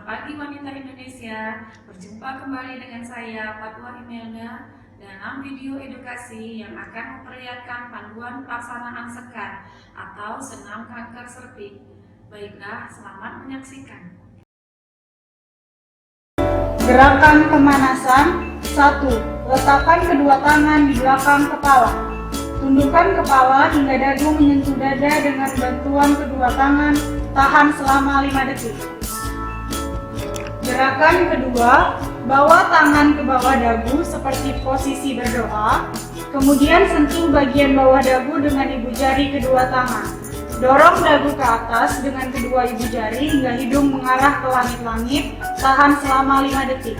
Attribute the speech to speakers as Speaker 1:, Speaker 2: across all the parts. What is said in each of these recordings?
Speaker 1: Selamat pagi wanita Indonesia. Berjumpa kembali dengan saya Fatwa Imelda dalam video edukasi yang akan memperlihatkan panduan pelaksanaan sekar atau senam kanker serviks. Baiklah, selamat menyaksikan.
Speaker 2: Gerakan pemanasan 1. Letakkan kedua tangan di belakang kepala. Tundukkan kepala hingga dagu menyentuh dada dengan bantuan kedua tangan. Tahan selama 5 detik. Gerakan kedua, bawa tangan ke bawah dagu seperti posisi berdoa. Kemudian sentuh bagian bawah dagu dengan ibu jari kedua tangan. Dorong dagu ke atas dengan kedua ibu jari hingga hidung mengarah ke langit-langit. Tahan selama 5 detik.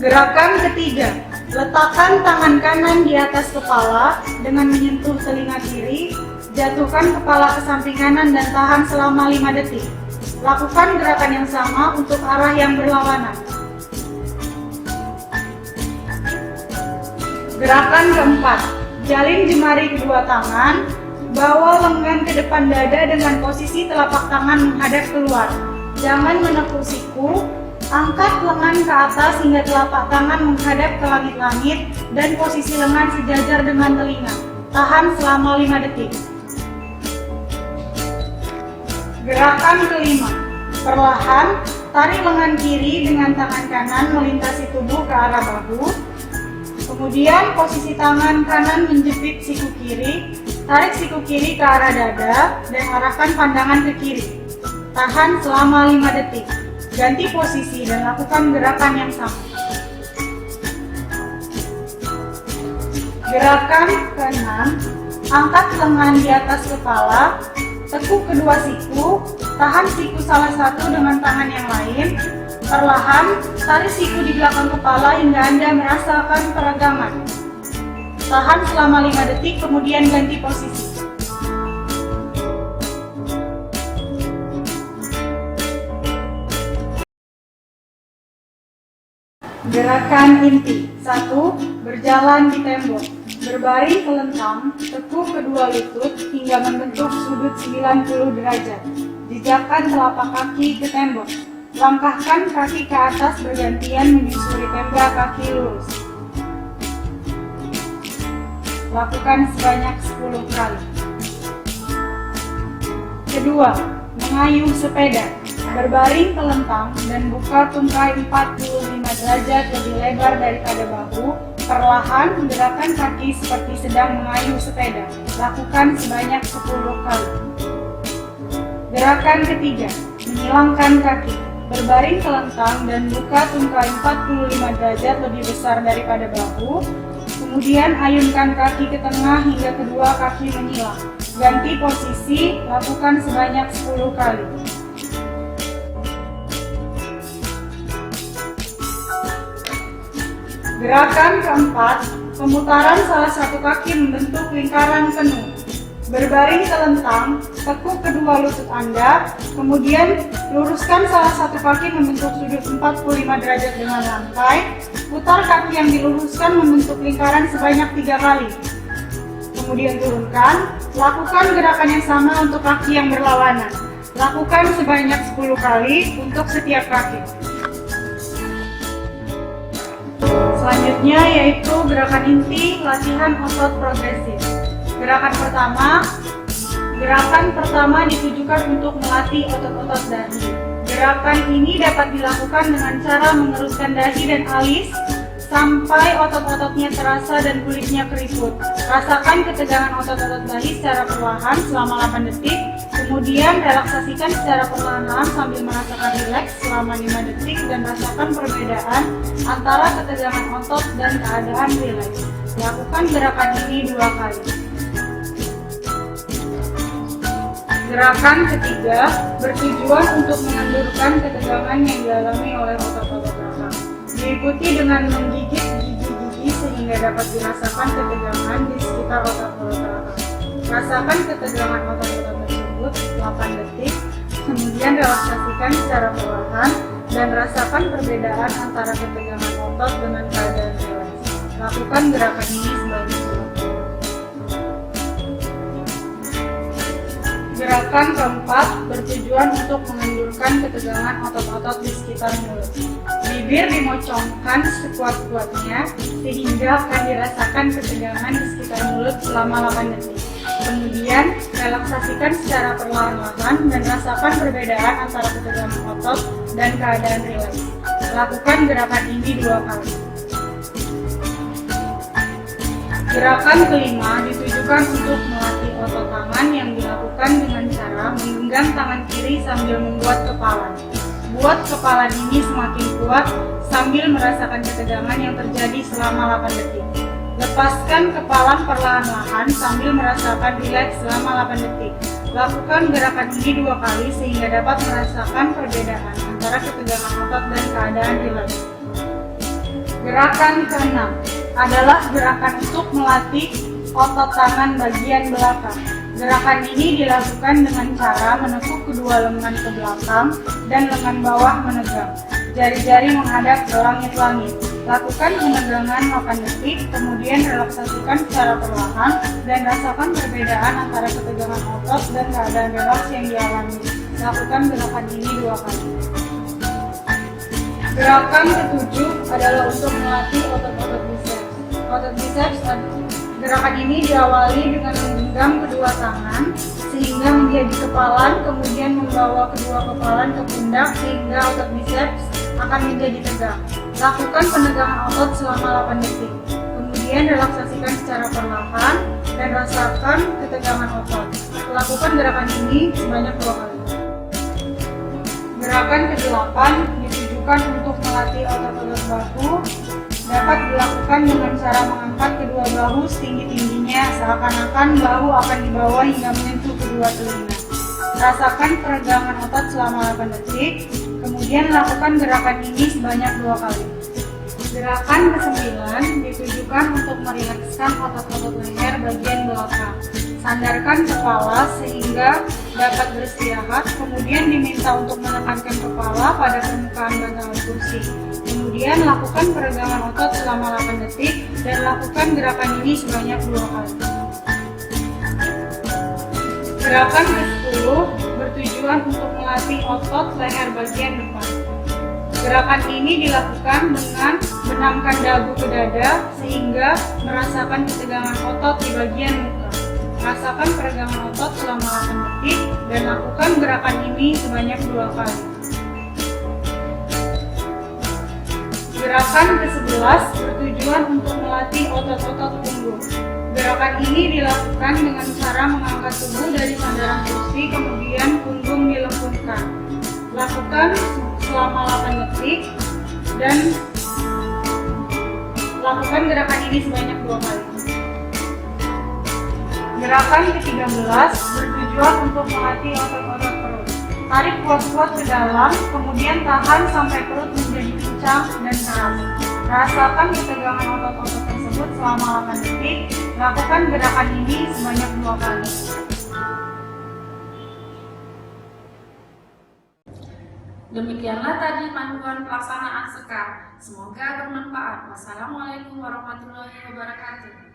Speaker 2: Gerakan ketiga, letakkan tangan kanan di atas kepala dengan menyentuh telinga kiri. Jatuhkan kepala ke samping kanan dan tahan selama 5 detik. Lakukan gerakan yang sama untuk arah yang berlawanan. Gerakan keempat, jalin jemari kedua tangan. Bawa lengan ke depan dada dengan posisi telapak tangan menghadap keluar. Jangan menekuk siku. Angkat lengan ke atas hingga telapak tangan menghadap ke langit-langit dan posisi lengan sejajar dengan telinga. Tahan selama 5 detik. Gerakan kelima, perlahan tarik lengan kiri dengan tangan kanan melintasi tubuh ke arah bahu. Kemudian posisi tangan kanan menjepit siku kiri. Tarik siku kiri ke arah dada dan arahkan pandangan ke kiri. Tahan selama 5 detik. Ganti posisi dan lakukan gerakan yang sama. Gerakan keenam, angkat lengan di atas kepala. Tekuk kedua siku, tahan siku salah satu dengan tangan yang lain. Perlahan, tarik siku di belakang kepala hingga Anda merasakan peregangan. Tahan selama 5 detik, kemudian ganti posisi. Gerakan inti 1. Berjalan di tembok. Berbaring telentang, tekuk kedua lutut hingga membentuk sudut 90 derajat. Jejakkan telapak kaki ke tembok. Langkahkan kaki ke atas bergantian menyusuri tembok kaki lurus. Lakukan sebanyak 10 kali. Kedua, mengayuh sepeda. Berbaring telentang dan buka tungkai 45 derajat lebih lebar daripada bahu. Perlahan menggerakkan kaki seperti sedang mengayuh sepeda. Lakukan sebanyak 10 kali. Gerakan ketiga, menyilangkan kaki. Berbaring telentang dan buka tungkai 45 derajat lebih besar daripada bahu. Kemudian ayunkan kaki ke tengah hingga kedua kaki menyilang. Ganti posisi, lakukan sebanyak 10 kali. Gerakan keempat, pemutaran salah satu kaki membentuk lingkaran penuh. Berbaring telentang, tekuk kedua lutut Anda, kemudian luruskan salah satu kaki membentuk sudut 45 derajat dengan lantai. Putar kaki yang diluruskan membentuk lingkaran sebanyak 3 kali. Kemudian turunkan, lakukan gerakan yang sama untuk kaki yang berlawanan. Lakukan sebanyak 10 kali untuk setiap kaki. Selanjutnya yaitu gerakan inti latihan otot progresif. Gerakan pertama ditujukan untuk melatih otot-otot dahi. Gerakan ini dapat dilakukan dengan cara mengeruskan dahi dan alis sampai otot-ototnya terasa dan kulitnya keriput. Rasakan ketegangan otot-otot dahi secara perlahan selama 8 detik. Kemudian relaksasikan secara perlahan sambil merasakan rileks selama 5 detik dan rasakan perbedaan antara ketegangan otot dan keadaan rileks. Lakukan gerakan ini 2 kali. Gerakan ketiga bertujuan untuk mengendurkan ketegangan yang dialami oleh otot-otot rahang. Diikuti dengan menggigit gigi-gigi sehingga dapat dirasakan ketegangan di sekitar otot-otot rahang. Rasakan ketegangan otot-otot tersebut 8 detik, kemudian relaksasikan secara perlahan dan rasakan perbedaan antara ketegangan otot dengan keadaan rileks. Lakukan gerakan ini sebanyak 10 kali. Gerakan keempat bertujuan untuk mengendurkan ketegangan otot-otot di sekitar mulut. Bibir dimocongkan sekuat-kuatnya sehingga akan dirasakan ketegangan di sekitar mulut selama 8 detik. Kemudian, relaksasikan secara perlahan-lahan dan rasakan perbedaan antara ketegangan otot dan keadaan rileks. Lakukan gerakan ini 2 kali. Gerakan kelima ditujukan untuk melatih otot tangan yang dilakukan dengan cara menggenggam tangan kiri sambil membuat kepalan. Buat kepalan ini semakin kuat sambil merasakan ketegangan yang terjadi selama 8 detik. Lepaskan kepalan perlahan-lahan sambil merasakan rileks selama 8 detik. Lakukan gerakan ini 2 kali sehingga dapat merasakan perbedaan antara ketegangan otot dan keadaan rileks. Gerakan keenam adalah gerakan untuk melatih otot tangan bagian belakang. Gerakan ini dilakukan dengan cara menekuk kedua lengan ke belakang dan lengan bawah menegang. Jari-jari menghadap ke langit-langit. Lakukan penegangan 8 detik, kemudian relaksasikan secara perlahan dan rasakan perbedaan antara ketegangan otot dan keadaan rileks yang dialami. Lakukan gerakan ini 2 kali. Gerakan ketujuh adalah untuk melatih otot-otot biceps. Otot biceps, gerakan ini diawali dengan menggenggam kedua tangan sehingga menjadi kepalan, kemudian membawa kedua kepalan ke pundak sehingga otot biceps akan menjadi tegak. Lakukan penegangan otot selama 8 detik. Kemudian relaksasikan secara perlahan dan rasakan ketegangan otot. Lakukan gerakan ini sebanyak 2 kali. Gerakan ke-8 ditujukan untuk melatih otot-otot bahu. Dapat dilakukan dengan cara mengangkat kedua bahu setinggi-tingginya seakan-akan bahu akan dibawa hingga menyentuh kedua telinga. Rasakan peregangan otot selama 8 detik, kemudian lakukan gerakan ini sebanyak 2 kali. Gerakan ke-9 ditujukan untuk merilekskan otot-otot leher bagian belakang. Sandarkan kepala sehingga dapat beristirahat, kemudian diminta untuk menekankan kepala pada permukaan bantalan kursi. Kemudian lakukan peregangan otot selama 8 detik dan lakukan gerakan ini sebanyak 2 kali. Gerakan ke-10 bertujuan untuk melatih otot leher bagian depan. Gerakan ini dilakukan dengan benamkan dagu ke dada sehingga merasakan ketegangan otot di bagian muka. Rasakan peregangan otot selama 8 detik dan lakukan gerakan ini sebanyak 2 kali. Gerakan ke-11 bertujuan untuk melatih otot-otot punggung. Gerakan ini dilakukan dengan cara mengangkat tubuh dari sandaran kursi, kemudian punggung dilengkungkan. Lakukan selama 8 detik dan lakukan gerakan ini sebanyak 2 kali. Gerakan ke-13 bertujuan untuk melatih otot-otot perut. Tarik kuat-kuat ke dalam, kemudian tahan sampai perut menjadi kencang dan keras. Rasakan ketegangan otot-otot tersebut selama 8 detik. Lakukan gerakan ini sebanyak 2 kali.
Speaker 1: Demikianlah tadi panduan pelaksanaan sekar. Semoga bermanfaat. Wassalamualaikum warahmatullahi wabarakatuh.